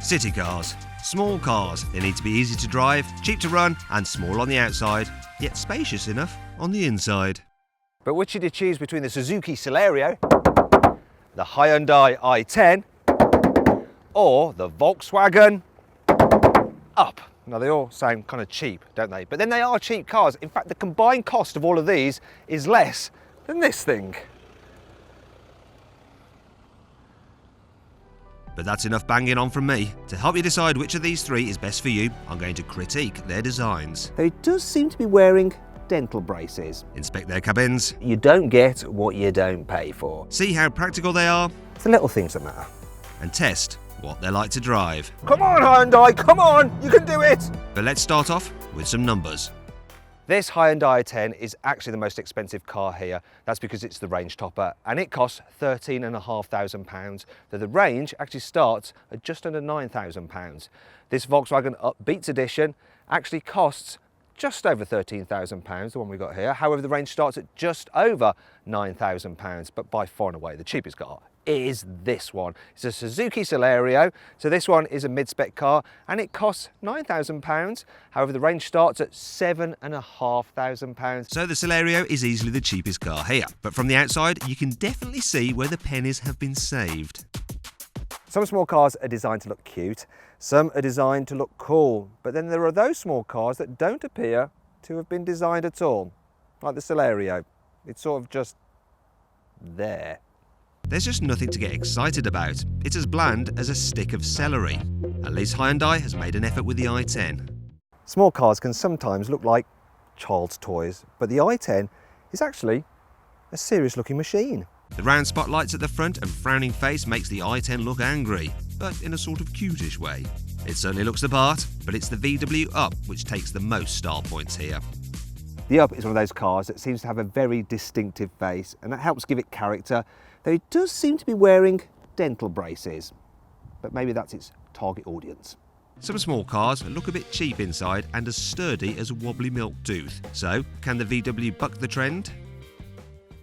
City cars. Small cars. They need to be easy to drive, cheap to run, and small on the outside, yet spacious enough on the inside. But which should you choose between the Suzuki Celerio, the Hyundai i10, or the Volkswagen Up? Now they all sound kind of cheap, don't they? But then they are cheap cars. In fact, the combined cost of all of these is less than this thing. But that's enough banging on from me. To help you decide which of these three is best for you, I'm going to critique their designs. Though it does seem to be wearing dental braces. Inspect their cabins. You don't get what you don't pay for. See how practical they are. It's the little things that matter. And test what they're like to drive. Come on, Hyundai, come on, you can do it! But let's start off with some numbers. This Hyundai i10 is actually the most expensive car here. That's because it's the range topper and it costs £13,500, though the range actually starts at just under £9,000. This Volkswagen Up Beats Edition actually costs just over £13,000, the one we got here. However, the range starts at just over £9,000, but by far and away the cheapest car is this one. It's a Suzuki Celerio, so this one is a mid-spec car and it costs £9,000. However, the range starts at £7,500. So the Celerio is easily the cheapest car here, but from the outside you can definitely see where the pennies have been saved. Some small cars are designed to look cute, some are designed to look cool, but then there are those small cars that don't appear to have been designed at all, like the Celerio. It's sort of just there. There's just nothing to get excited about. It's as bland as a stick of celery. At least Hyundai has made an effort with the i10. Small cars can sometimes look like child's toys, but the i10 is actually a serious looking machine. The round spotlights at the front and frowning face makes the i10 look angry, but in a sort of cutish way. It certainly looks the part, but it's the VW Up which takes the most style points here. The Up is one of those cars that seems to have a very distinctive face, and that helps give it character, though it does seem to be wearing dental braces. But maybe that's its target audience. Some small cars look a bit cheap inside and as sturdy as a wobbly milk tooth. So, can the VW buck the trend?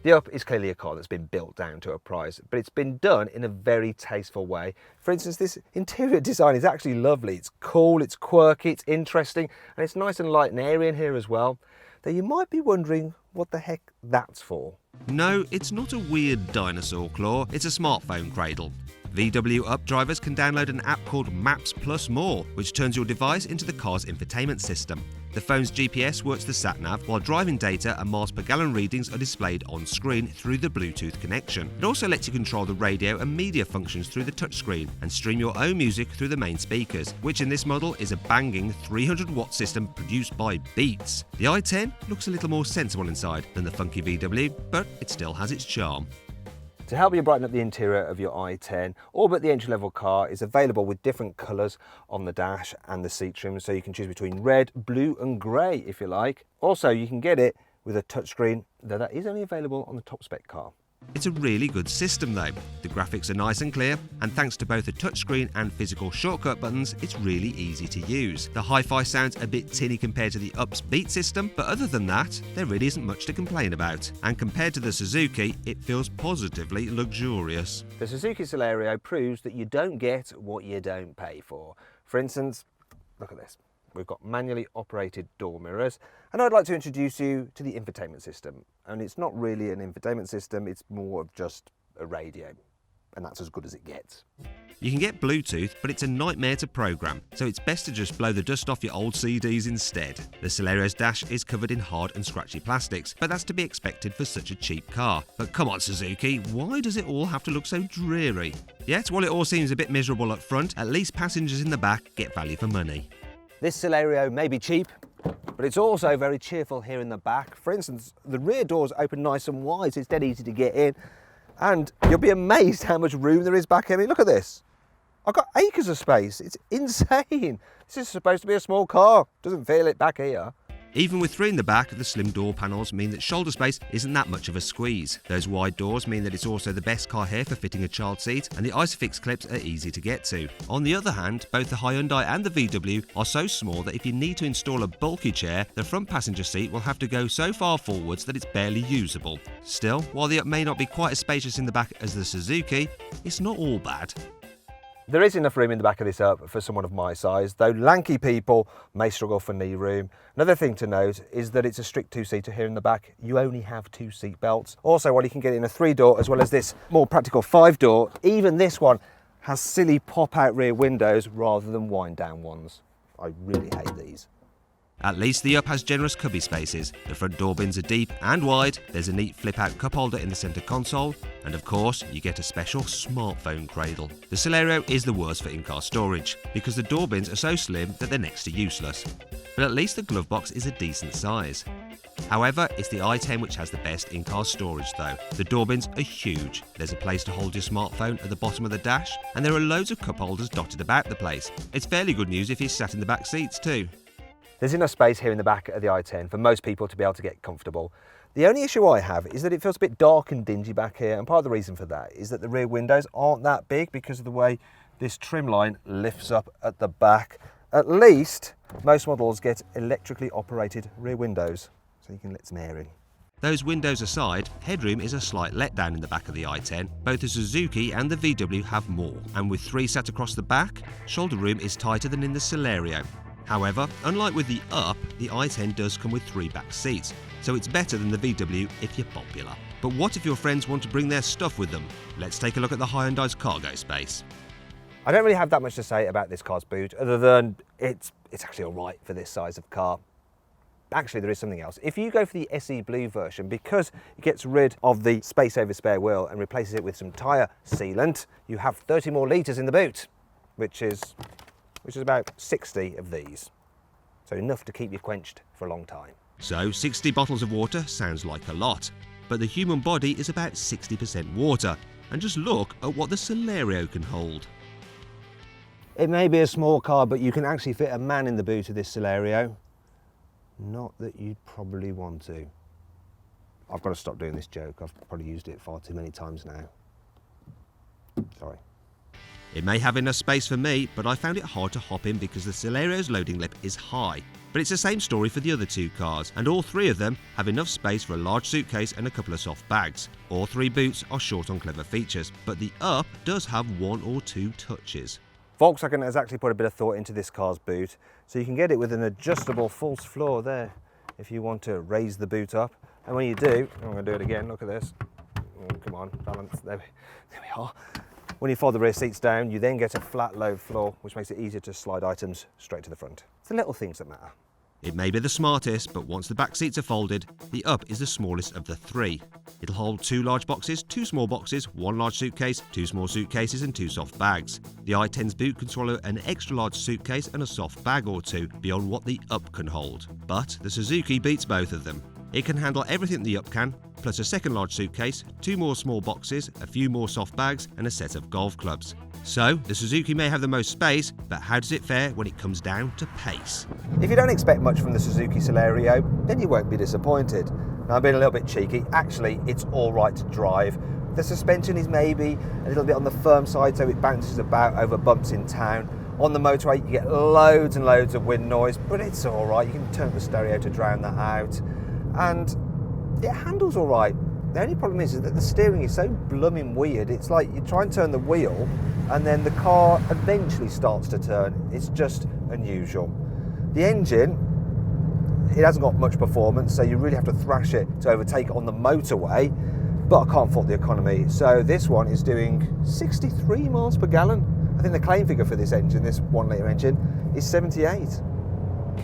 The Up is clearly a car that's been built down to a price, but it's been done in a very tasteful way. For instance, this interior design is actually lovely. It's cool, it's quirky, it's interesting, and it's nice and light and airy in here as well. Though you might be wondering what the heck that's for. No, it's not a weird dinosaur claw, it's a smartphone cradle. VW Up drivers can download an app called Maps Plus More, which turns your device into the car's infotainment system. The phone's GPS works the sat-nav, while driving data and miles per gallon readings are displayed on screen through the Bluetooth connection. It also lets you control the radio and media functions through the touchscreen and stream your own music through the main speakers, which in this model is a banging 300-watt system produced by Beats. The i10 looks a little more sensible inside than the funky VW, but it still has its charm. To help you brighten up the interior of your i10, Orbit, the entry-level car, is available with different colours on the dash and the seat trim, so you can choose between red, blue and grey if you like. Also, you can get it with a touchscreen, though that is only available on the top spec car. It's a really good system though. The graphics are nice and clear, and thanks to both the touchscreen and physical shortcut buttons, it's really easy to use. The hi-fi sounds a bit tinny compared to the Up's Beat system, but other than that, there really isn't much to complain about. And compared to the Suzuki, it feels positively luxurious. The Suzuki Celerio proves that you don't get what you don't pay for. For instance, look at this. We've got manually operated door mirrors, and I'd like to introduce you to the infotainment system. And it's not really an infotainment system, it's more of just a radio, and that's as good as it gets. You can get Bluetooth, but it's a nightmare to program, so it's best to just blow the dust off your old CDs instead. The Celerio's dash is covered in hard and scratchy plastics, but that's to be expected for such a cheap car. But come on Suzuki, why does it all have to look so dreary? Yet, while it all seems a bit miserable up front, at least passengers in the back get value for money. This Celerio may be cheap, but it's also very cheerful here in the back. For instance, the rear doors open nice and wide, so it's dead easy to get in. And you'll be amazed how much room there is back here. I mean, look at this. I've got acres of space. It's insane. This is supposed to be a small car. Doesn't feel it back here. Even with three in the back, the slim door panels mean that shoulder space isn't that much of a squeeze. Those wide doors mean that it's also the best car here for fitting a child seat, and the Isofix clips are easy to get to. On the other hand, both the Hyundai and the VW are so small that if you need to install a bulky chair, the front passenger seat will have to go so far forwards that it's barely usable. Still, while the Up may not be quite as spacious in the back as the Suzuki, it's not all bad. There is enough room in the back of this Up for someone of my size, though lanky people may struggle for knee room. Another thing to note is that it's a strict 2-seater here in the back. You only have 2 seat belts. Also, while you can get in a 3-door as well as this more practical 5-door, even this one has silly pop-out rear windows rather than wind-down ones. I really hate these. At least the Up has generous cubby spaces. The front door bins are deep and wide, there's a neat flip-out cup holder in the centre console, and of course, you get a special smartphone cradle. The Celerio is the worst for in-car storage, because the door bins are so slim that they're next to useless. But at least the glove box is a decent size. However, it's the i10 which has the best in-car storage though. The door bins are huge, there's a place to hold your smartphone at the bottom of the dash, and there are loads of cup holders dotted about the place. It's fairly good news if you're sat in the back seats too. There's enough space here in the back of the i10 for most people to be able to get comfortable. The only issue I have is that it feels a bit dark and dingy back here, and part of the reason for that is that the rear windows aren't that big because of the way this trim line lifts up at the back. At least most models get electrically operated rear windows, so you can let some air in. Those windows aside, headroom is a slight letdown in the back of the i10. Both the Suzuki and the VW have more, and with 3 sat across the back, shoulder room is tighter than in the Celerio. However, unlike with the Up, the i10 does come with 3 back seats, so it's better than the VW if you're popular. But what if your friends want to bring their stuff with them? Let's take a look at the Hyundai's cargo space. I don't really have that much to say about this car's boot, other than it's actually alright for this size of car. Actually, there is something else. If you go for the SE Blue version, because it gets rid of the space over spare wheel and replaces it with some tyre sealant, you have 30 more litres in the boot, which is about 60 of these. So enough to keep you quenched for a long time. So 60 bottles of water sounds like a lot, but the human body is about 60% water, and just look at what the Celerio can hold. It may be a small car, but you can actually fit a man in the boot of this Celerio. Not that you'd probably want to. I've got to stop doing this joke. I've probably used it far too many times now. Sorry. It may have enough space for me, but I found it hard to hop in because the Celerio's loading lip is high. But it's the same story for the other 2 cars, and all 3 of them have enough space for a large suitcase and a couple of soft bags. All 3 boots are short on clever features, but the Up does have 1 or 2 touches. Volkswagen has actually put a bit of thought into this car's boot, so you can get it with an adjustable false floor there if you want to raise the boot up. And when you do, I'm going to do it again, look at this. Oh, come on, balance, there we are. When you fold the rear seats down, you then get a flat low floor, which makes it easier to slide items straight to the front. It's the little things that matter. It may be the smartest, but once the back seats are folded, the Up is the smallest of the 3. It'll hold 2 large boxes, 2 small boxes, 1 large suitcase, 2 small suitcases and 2 soft bags. The i10's boot can swallow an extra large suitcase and a soft bag or 2 beyond what the Up can hold. But the Suzuki beats both of them. It can handle everything the Up can, plus a second large suitcase, 2 more small boxes, a few more soft bags and a set of golf clubs. So, the Suzuki may have the most space, but how does it fare when it comes down to pace? If you don't expect much from the Suzuki Celerio, then you won't be disappointed. Now, I'm being a little bit cheeky. Actually, it's all right to drive. The suspension is maybe a little bit on the firm side, so it bounces about over bumps in town. On the motorway, you get loads and loads of wind noise, but it's all right. You can turn the stereo to drown that out. And it handles all right. The only problem is that the steering is so blooming weird. It's like you try and turn the wheel and then the car eventually starts to turn. It's just unusual. The engine, it hasn't got much performance, so you really have to thrash it to overtake on the motorway, but I can't fault the economy. So this one is doing 63 miles per gallon. I think the claim figure for this engine, this 1 litre engine, is 78.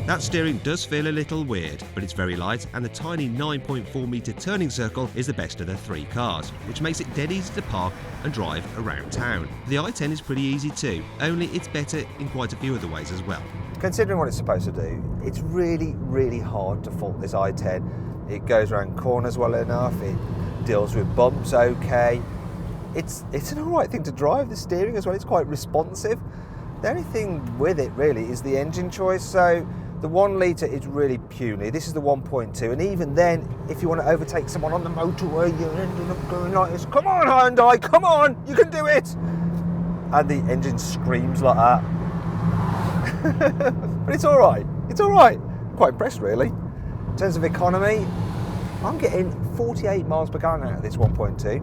That steering does feel a little weird, but it's very light, and the tiny 9.4 metre turning circle is the best of the 3 cars, which makes it dead easy to park and drive around town. The i10 is pretty easy too, only it's better in quite a few other ways as well. Considering what it's supposed to do, it's really hard to fault this i10. It goes around corners well enough, it deals with bumps okay. It's an alright thing to drive, the steering as well, it's quite responsive. The only thing with it really is the engine choice. So the 1 litre is really puny. This is the 1.2, and even then, if you want to overtake someone on the motorway, you're ending up going like this. Come on, Hyundai, come on, you can do it! And the engine screams like that. But it's all right. It's all right. I'm quite impressed, really. In terms of economy, I'm getting 48 miles per gallon out of this 1.2.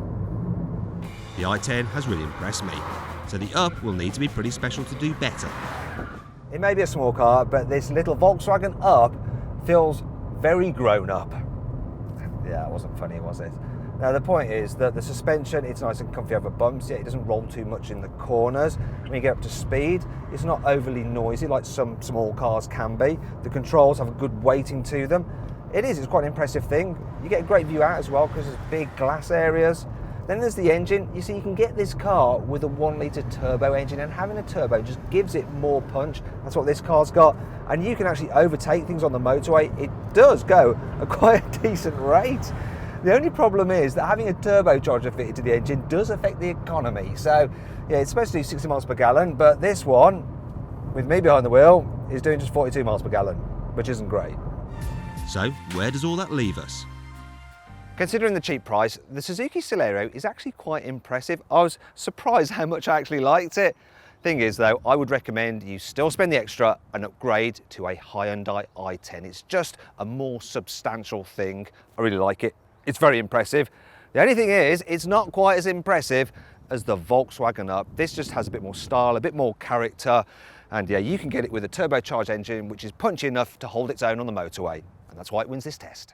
The i10 has really impressed me. so the Up will need to be pretty special to do better. It may be a small car, but this little Volkswagen Up feels very grown up. Yeah, it wasn't funny, was it? Now the point is that the suspension, it's nice and comfy over bumps, yet it doesn't roll too much in the corners. When you get up to speed, it's not overly noisy like some small cars can be. The controls have a good weighting to them. It's quite an impressive thing. You get a great view out as well because there's big glass areas. Then there's the engine. You see, you can get this car with a 1 litre turbo engine, and having a turbo just gives it more punch. That's what this car's got. And you can actually overtake things on the motorway. It does go at quite a decent rate. The only problem is that having a turbocharger fitted to the engine does affect the economy. So yeah, it's supposed to do 60 miles per gallon, but this one, with me behind the wheel, is doing just 42 miles per gallon, which isn't great. So, where does all that leave us? Considering the cheap price, the Suzuki Celerio is actually quite impressive. I was surprised how much I actually liked it. Thing is though, I would recommend you still spend the extra and upgrade to a Hyundai i10. It's just a more substantial thing. I really like it. It's very impressive. The only thing is, it's not quite as impressive as the Volkswagen Up. This just has a bit more style, a bit more character, and yeah, you can get it with a turbocharged engine which is punchy enough to hold its own on the motorway, and that's why it wins this test.